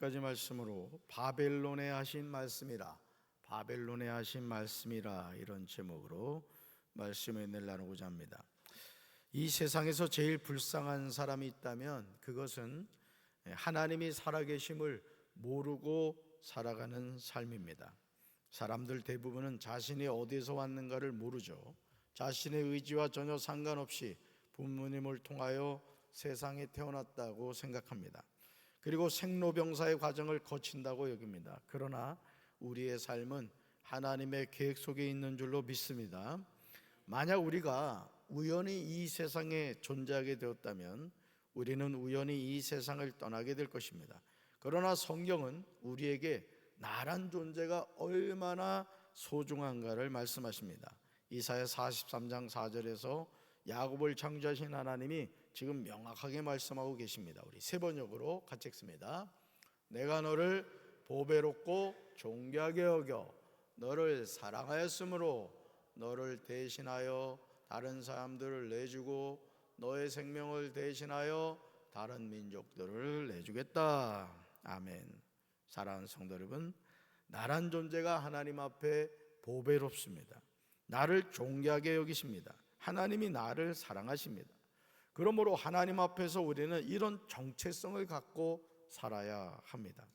까지 말씀으로 바벨론에 하신 말씀이라, 바벨론에 하신 말씀이라, 이런 제목으로 말씀을 나누고자 합니다. 이 세상에서 제일 불쌍한 사람이 있다면 그것은 하나님이 살아계심을 모르고 살아가는 삶입니다. 사람들 대부분은 자신이 어디에서 왔는가를 모르죠. 자신의 의지와 전혀 상관없이 부모님을 통하여 세상에 태어났다고 생각합니다. 그리고 생로병사의 과정을 거친다고 여깁니다. 그러나 우리의 삶은 하나님의 계획 속에 있는 줄로 믿습니다. 만약 우리가 우연히 이 세상에 존재하게 되었다면 우리는 우연히 이 세상을 떠나게 될 것입니다. 그러나 성경은 우리에게 나란 존재가 얼마나 소중한가를 말씀하십니다. 이사야 43장 4절에서 야곱을 창조하신 하나님이 지금 명확하게 말씀하고 계십니다. 우리 세 번역으로 같이 읽습니다. 내가 너를 보배롭고 존귀하게 여겨 너를 사랑하였으므로 너를 대신하여 다른 사람들을 내주고 너의 생명을 대신하여 다른 민족들을 내주겠다. 아멘. 사랑하는 성도 여러분, 나란 존재가 하나님 앞에 보배롭습니다. 나를 존귀하게 여기십니다. 하나님이 나를 사랑하십니다. 그러므로 하나님 앞에서 우리는 이런 정체성을 갖고 살아야 합니다.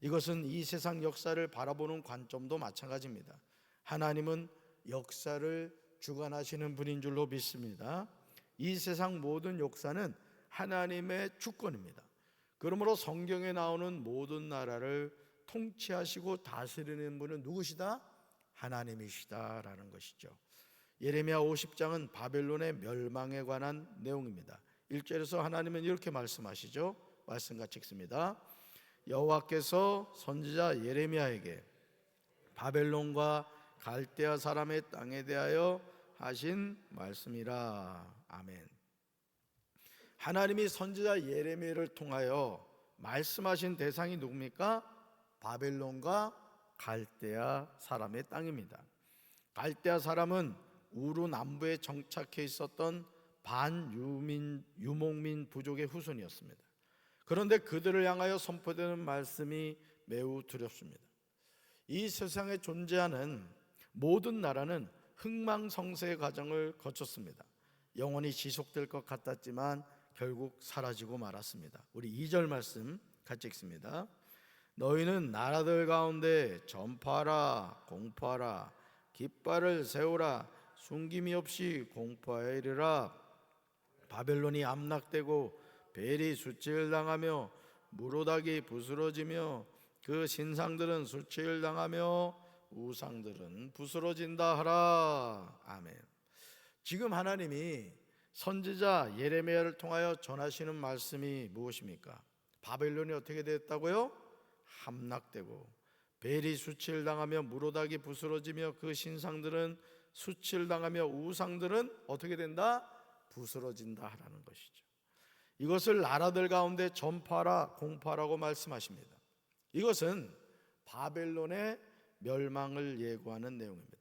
이것은 이 세상 역사를 바라보는 관점도 마찬가지입니다. 하나님은 역사를 주관하시는 분인 줄로 믿습니다. 이 세상 모든 역사는 하나님의 주권입니다. 그러므로 성경에 나오는 모든 나라를 통치하시고 다스리는 분은 누구시다? 하나님이시다라는 것이죠. 예레미야 50장은 바벨론의 멸망에 관한 내용입니다. 1절에서 하나님은 이렇게 말씀하시죠. 말씀 같이 읽습니다. 여호와께서 선지자 예레미야에게 바벨론과 갈대아 사람의 땅에 대하여 하신 말씀이라. 아멘. 하나님이 선지자 예레미야를 통하여 말씀하신 대상이 누굽니까? 바벨론과 갈대아 사람의 땅입니다. 갈대아 사람은 우루 남부에 정착해 있었던 유목민 부족의 후손이었습니다. 그런데 그들을 향하여 선포되는 말씀이 매우 두렵습니다. 이 세상에 존재하는 모든 나라는 흥망성쇠의 과정을 거쳤습니다. 영원히 지속될 것 같았지만 결국 사라지고 말았습니다. 우리 2절 말씀 같이 읽습니다. 너희는 나라들 가운데 전파하라, 공포하라, 깃발을 세우라, 숨김이 없이 공포하여 이르라. 바벨론이 암락되고 벨이 수치를 당하며 무로닥이 부스러지며 그 신상들은 수치를 당하며 우상들은 부스러진다 하라. 아멘. 지금 하나님이 선지자 예레미야를 통하여 전하시는 말씀이 무엇입니까? 바벨론이 어떻게 됐다고요? 함락되고 벨이 수치를 당하며 무로닥이 부스러지며 그 신상들은 수치를 당하며 우상들은 어떻게 된다? 부스러진다 하라는 것이죠. 이것을 나라들 가운데 전파하라, 공포하라고 말씀하십니다. 이것은 바벨론의 멸망을 예고하는 내용입니다.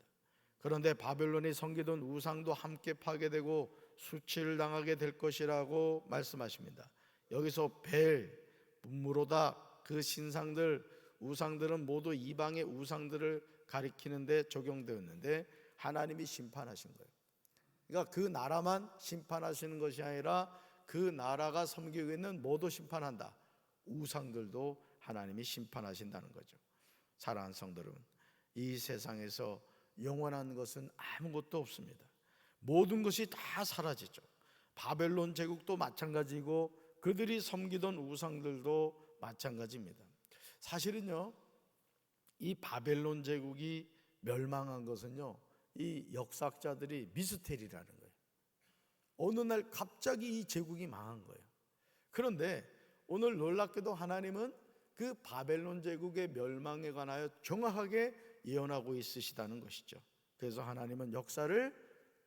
그런데 바벨론이 섬기던 우상도 함께 파괴되고 수치를 당하게 될 것이라고 말씀하십니다. 여기서 벨, 무로닥, 그 신상들, 우상들은 모두 이방의 우상들을 가리키는데 적용되었는데 하나님이 심판하신 거예요. 그러니까 그 나라만 심판하시는 것이 아니라 그 나라가 섬기고 있는 모두 심판한다. 우상들도 하나님이 심판하신다는 거죠. 사랑하는 성도 여러분, 이 세상에서 영원한 것은 아무것도 없습니다. 모든 것이 다 사라지죠. 바벨론 제국도 마찬가지고 그들이 섬기던 우상들도 마찬가지입니다. 사실은요, 이 바벨론 제국이 멸망한 것은요, 이 역사학자들이 미스테리라는 거예요. 어느 날 갑자기 이 제국이 망한 거예요. 그런데 오늘 놀랍게도 하나님은 그 바벨론 제국의 멸망에 관하여 정확하게 예언하고 있으시다는 것이죠. 그래서 하나님은 역사를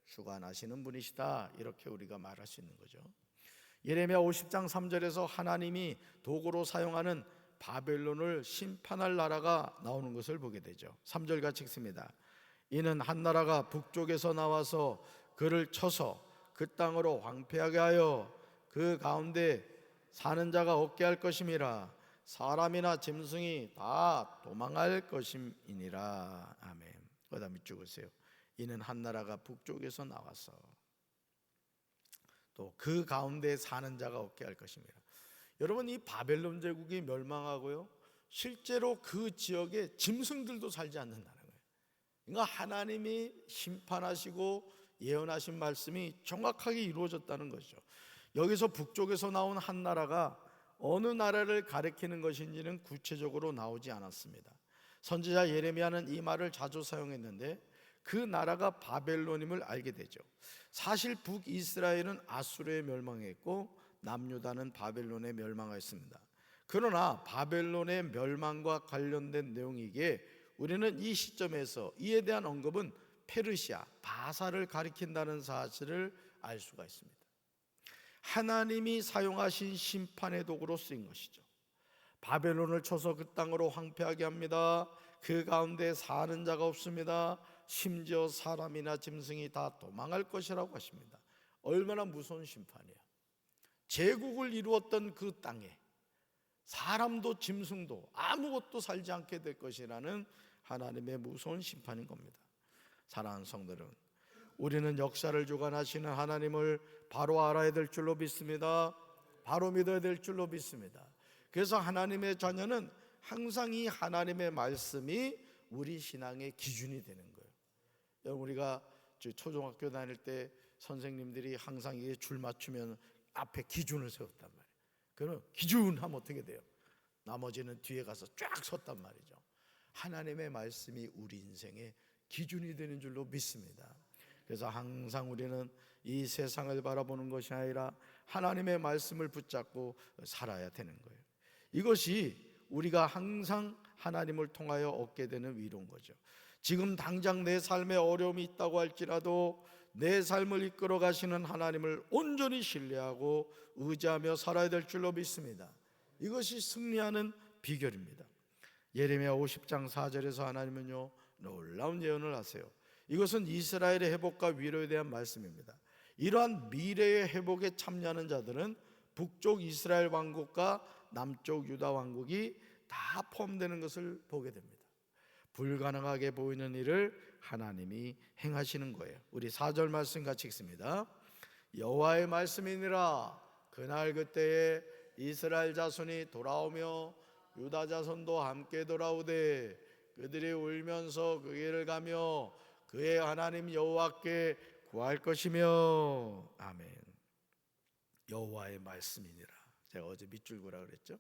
주관하시는 분이시다, 이렇게 우리가 말할 수 있는 거죠. 예레미야 50장 3절에서 하나님이 도구로 사용하는 바벨론을 심판할 나라가 나오는 것을 보게 되죠. 3절 같이 읽습니다. 이는 한 나라가 북쪽에서 나와서 그를 쳐서 그 땅으로 황폐하게 하여 그 가운데 사는 자가 없게 할 것임이라. 사람이나 짐승이 다 도망할 것임이니라. 아멘. 거기다 밑줄 그으세요. 이는 한 나라가 북쪽에서 나와서 또 그 가운데 사는 자가 없게 할 것입니다. 여러분, 이 바벨론 제국이 멸망하고요, 실제로 그 지역에 짐승들도 살지 않는다는 거예요. 그러니까 하나님이 심판하시고 예언하신 말씀이 정확하게 이루어졌다는 것이죠. 여기서 북쪽에서 나온 한 나라가 어느 나라를 가리키는 것인지는 구체적으로 나오지 않았습니다. 선지자 예레미야는 이 말을 자주 사용했는데 그 나라가 바벨론임을 알게 되죠. 사실 북이스라엘은 아수르에 멸망했고 남유다는 바벨론에 멸망하였습니다. 그러나 바벨론의 멸망과 관련된 내용이기에 우리는 이 시점에서 이에 대한 언급은 페르시아, 바사를 가리킨다는 사실을 알 수가 있습니다. 하나님이 사용하신 심판의 도구로 쓰인 것이죠. 바벨론을 쳐서 그 땅으로 황폐하게 합니다. 그 가운데 사는 자가 없습니다. 심지어 사람이나 짐승이 다 도망할 것이라고 하십니다. 얼마나 무서운 심판이야. 제국을 이루었던 그 땅에 사람도 짐승도 아무것도 살지 않게 될 것이라는 하나님의 무서운 심판인 겁니다. 사랑하는 성도들은, 우리는 역사를 주관하시는 하나님을 바로 알아야 될 줄로 믿습니다. 바로 믿어야 될 줄로 믿습니다. 그래서 하나님의 자녀는 항상 이 하나님의 말씀이 우리 신앙의 기준이 되는 거예요. 여러분, 우리가 초등학교 다닐 때 선생님들이 항상 이게 줄 맞추면 앞에 기준을 세웠단 말이에요. 그러면 기준 하면 어떻게 돼요? 나머지는 뒤에 가서 쫙 섰단 말이죠. 하나님의 말씀이 우리 인생의 기준이 되는 줄로 믿습니다. 그래서 항상 우리는 이 세상을 바라보는 것이 아니라 하나님의 말씀을 붙잡고 살아야 되는 거예요. 이것이 우리가 항상 하나님을 통하여 얻게 되는 위로인 거죠. 지금 당장 내 삶에 어려움이 있다고 할지라도 내 삶을 이끌어 가시는 하나님을 온전히 신뢰하고 의지하며 살아야 될 줄로 믿습니다. 이것이 승리하는 비결입니다. 예레미야 50장 4절에서 하나님은요, 놀라운 예언을 하세요. 이것은 이스라엘의 회복과 위로에 대한 말씀입니다. 이러한 미래의 회복에 참여하는 자들은 북쪽 이스라엘 왕국과 남쪽 유다 왕국이 다 포함되는 것을 보게 됩니다. 불가능하게 보이는 일을 하나님이 행하시는 거예요. 우리 4절 말씀 같이 읽습니다. 여호와의 말씀이니라. 그날 그때에 이스라엘 자손이 돌아오며 유다 자손도 함께 돌아오되 그들이 울면서 그 길을 가며 그의 하나님 여호와께 구할 것이며. 아멘. 여호와의 말씀이니라. 제가 어제 밑줄 그으라 그랬죠.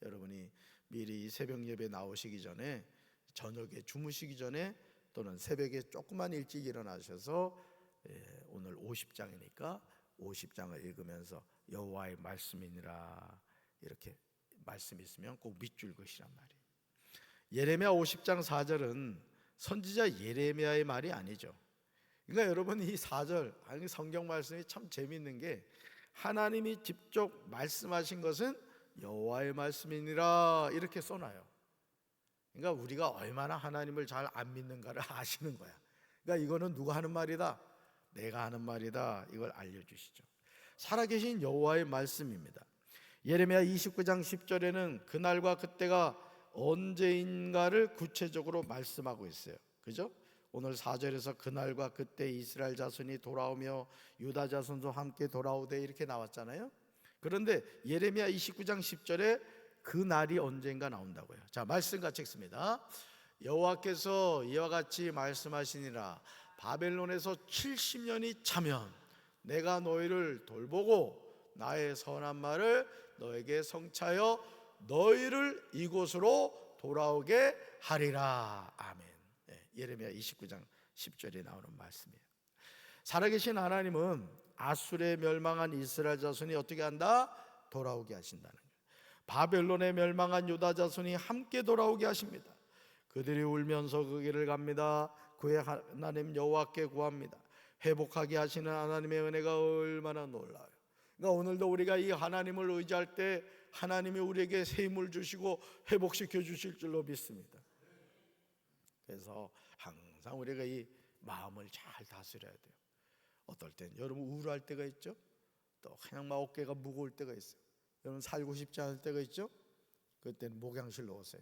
여러분이 미리 새벽 예배 나오시기 전에, 저녁에 주무시기 전에, 또는 새벽에 조금만 일찍 일어나셔서 오늘 50장이니까 50장을 읽으면서 여호와의 말씀이니라 이렇게 말씀 있으면 꼭 밑줄 그으시란 말이에요. 예레미야 50장 4절은 선지자 예레미야의 말이 아니죠. 그러니까 여러분, 이 4절 성경 말씀이 참 재미있는 게 하나님이 직접 말씀하신 것은 여호와의 말씀이니라 이렇게 써놔요. 그러니까 우리가 얼마나 하나님을 잘 안 믿는가를 아시는 거야. 그러니까 이거는 누가 하는 말이다? 내가 하는 말이다. 이걸 알려주시죠. 살아계신 여호와의 말씀입니다. 예레미야 29장 10절에는 그날과 그때가 언제인가를 구체적으로 말씀하고 있어요. 그죠? 오늘 4절에서 그날과 그때 이스라엘 자손이 돌아오며 유다 자손도 함께 돌아오되 이렇게 나왔잖아요. 그런데 예레미야 29장 10절에 그 날이 언젠가 나온다고요. 자, 말씀 같이 읽습니다. 여호와께서 이와 같이 말씀하시니라. 바벨론에서 70년이 차면 내가 너희를 돌보고 나의 선한 말을 너에게 성취하여 너희를 이곳으로 돌아오게 하리라. 아멘. 예레미야 29장 10절에 나오는 말씀이에요. 살아계신 하나님은 아수르에 멸망한 이스라엘 자손이 어떻게 한다? 돌아오게 하신다는 거예요. 바벨론에 멸망한 유다 자손이 함께 돌아오게 하십니다. 그들이 울면서 그 길을 갑니다. 그의 하나님 여호와께 구합니다. 회복하게 하시는 하나님의 은혜가 얼마나 놀라워요. 그러니까 오늘도 우리가 이 하나님을 의지할 때 하나님이 우리에게 새 힘을 주시고 회복시켜 주실 줄로 믿습니다. 그래서 항상 우리가 이 마음을 잘 다스려야 돼요. 어떨 땐 여러분 우울할 때가 있죠. 또 그냥 막 어깨가 무거울 때가 있어요. 여러분 살고 싶지 않을 때가 있죠. 그때는 목양실로 오세요.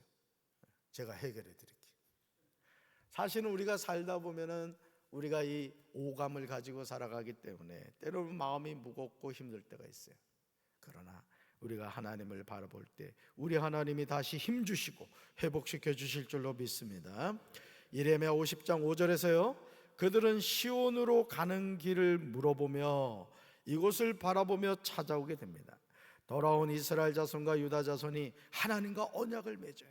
제가 해결해 드릴게요. 사실은 우리가 살다 보면은 우리가 이 오감을 가지고 살아가기 때문에 때로는 마음이 무겁고 힘들 때가 있어요. 그러나 우리가 하나님을 바라볼 때 우리 하나님이 다시 힘 주시고 회복시켜 주실 줄로 믿습니다. 예레미야 50장 5절에서요, 그들은 시온으로 가는 길을 물어보며 이곳을 바라보며 찾아오게 됩니다. 돌아온 이스라엘 자손과 유다 자손이 하나님과 언약을 맺어요.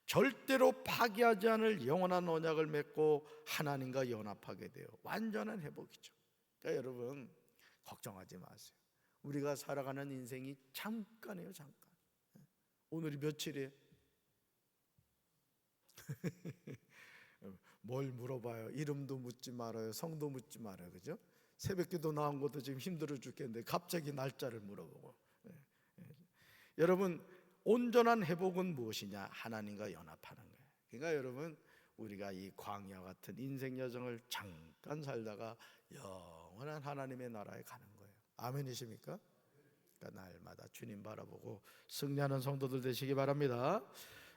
절대로 파기하지 않을 영원한 언약을 맺고 하나님과 연합하게 돼요. 완전한 회복이죠. 그러니까 여러분 걱정하지 마세요. 우리가 살아가는 인생이 잠깐이에요. 잠깐. 오늘이 며칠이에요? 뭘 물어봐요. 이름도 묻지 말아요. 성도 묻지 말아요. 그죠? 새벽기도 나온 것도 지금 힘들어 죽겠는데 갑자기 날짜를 물어보고. 여러분 온전한 회복은 무엇이냐? 하나님과 연합하는 거예요. 그러니까 여러분 우리가 이 광야 같은 인생 여정을 잠깐 살다가 영원한 하나님의 나라에 가는 거예요. 아멘이십니까? 그러니까 날마다 주님 바라보고 승리하는 성도들 되시기 바랍니다.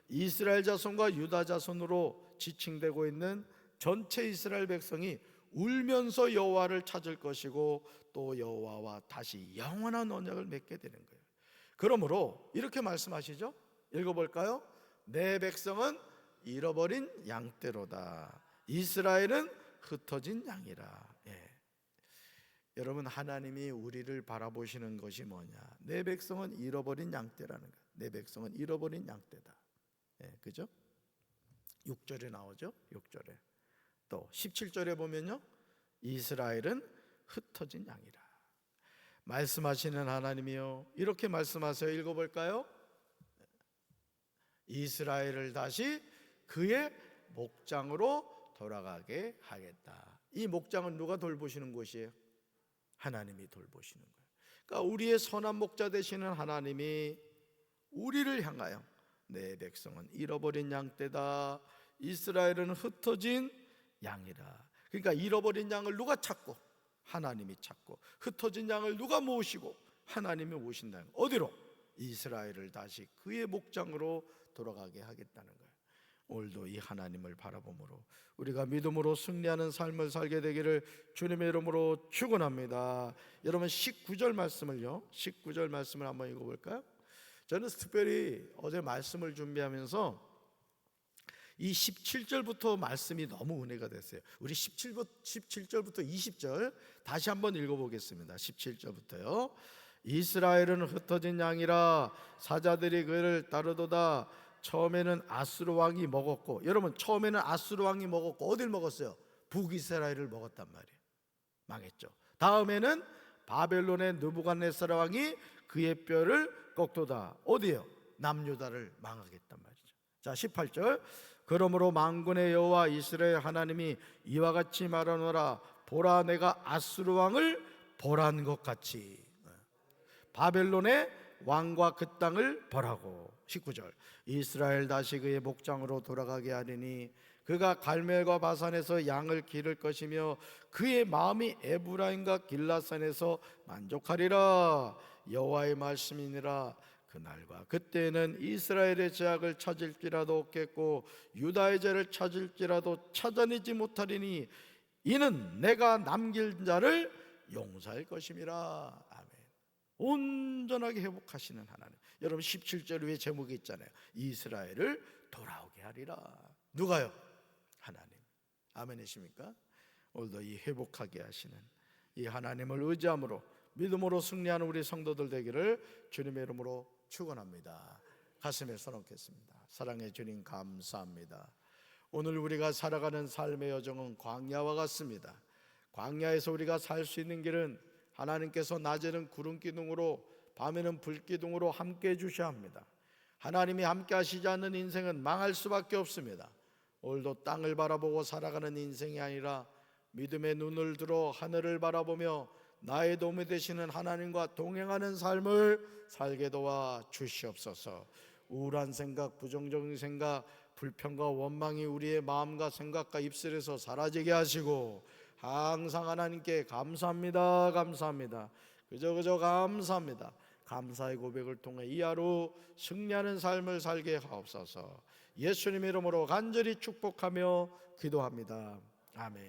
이스라엘 자손과 유다 자손으로 지칭되고 있는 전체 이스라엘 백성이 울면서 여호와를 찾을 것이고 또 여호와와 다시 영원한 언약을 맺게 되는 거예요. 그러므로 이렇게 말씀하시죠. 읽어볼까요? 내 백성은 잃어버린 양떼로다. 이스라엘은 흩어진 양이라. 여러분 하나님이 우리를 바라보시는 것이 뭐냐? 내 백성은 잃어버린 양떼라는 거예요. 내 백성은 잃어버린 양떼다. 그죠? 6절에 나오죠. 6절에 또 17절에 보면요, 이스라엘은 흩어진 양이라. 말씀하시는 하나님이요, 이렇게 말씀하세요. 읽어볼까요? 이스라엘을 다시 그의 목장으로 돌아가게 하겠다. 이 목장은 누가 돌보시는 곳이에요? 하나님이 돌보시는 거예요. 그러니까 우리의 선한 목자 되시는 하나님이 우리를 향하여 내 백성은 잃어버린 양떼다. 이스라엘은 흩어진 양이라. 그러니까 잃어버린 양을 누가 찾고? 하나님이 찾고, 흩어진 양을 누가 모으시고? 하나님이 모으신다는 거예요. 어디로? 이스라엘을 다시 그의 목장으로 돌아가게 하겠다는 거예요. 오늘도 이 하나님을 바라보므로 우리가 믿음으로 승리하는 삶을 살게 되기를 주님의 이름으로 축원합니다. 여러분 19절 말씀을요, 19절 말씀을 한번 읽어볼까요? 저는 특별히 어제 말씀을 준비하면서 이 17절부터 말씀이 너무 은혜가 됐어요. 우리 17절부터 20절 다시 한번 읽어보겠습니다. 17절부터요. 이스라엘은 흩어진 양이라 사자들이 그를 따르도다. 처음에는 아수르 왕이 먹었고, 여러분 처음에는 아수르 왕이 먹었고 어딜 먹었어요? 북이스라엘을 먹었단 말이에요. 망했죠. 다음에는 바벨론의 느부갓네살 왕이 그의 뼈를 꺾도다. 어디요? 남유다를 망하겠단 말이죠. 자 18절, 그러므로 만군의 여호와 이스라엘 하나님이 이와 같이 말하노라. 보라, 내가 아수르 왕을 벌한 것 같이 바벨론의 왕과 그 땅을 벌하고. 19절, 이스라엘 다시 그의 목장으로 돌아가게 하리니 그가 갈멜과 바산에서 양을 기를 것이며 그의 마음이 에브라임과 길라산에서 만족하리라. 여호와의 말씀이니라. 그날과 그때에는 이스라엘의 죄악을 찾을지라도 없겠고 유다의 죄를 찾을지라도 찾아내지 못하리니 이는 내가 남길 자를 용서할 것임이라. 아멘. 온전하게 회복하시는 하나님. 여러분 17절 위에 제목이 있잖아요. 이스라엘을 돌아오게 하리라. 누가요? 하나님. 아멘이십니까? 오늘도 이 회복하게 하시는 이 하나님을 의지함으로 믿음으로 승리하는 우리 성도들 되기를 주님의 이름으로 축원합니다. 가슴에 손 얹겠습니다. 사랑의 주님 감사합니다. 오늘 우리가 살아가는 삶의 여정은 광야와 같습니다. 광야에서 우리가 살 수 있는 길은 하나님께서 낮에는 구름 기둥으로 밤에는 불 기둥으로 함께 해주셔야 합니다. 하나님이 함께 하시지 않는 인생은 망할 수밖에 없습니다. 오늘도 땅을 바라보고 살아가는 인생이 아니라 믿음의 눈을 들어 하늘을 바라보며 나의 도움이 되시는 하나님과 동행하는 삶을 살게 도와 주시옵소서. 우울한 생각, 부정적인 생각, 불평과 원망이 우리의 마음과 생각과 입술에서 사라지게 하시고 항상 하나님께 감사합니다, 감사합니다, 그저 감사합니다, 감사의 고백을 통해 이 하루 승리하는 삶을 살게 하옵소서. 예수님 이름으로 간절히 축복하며 기도합니다. 아멘.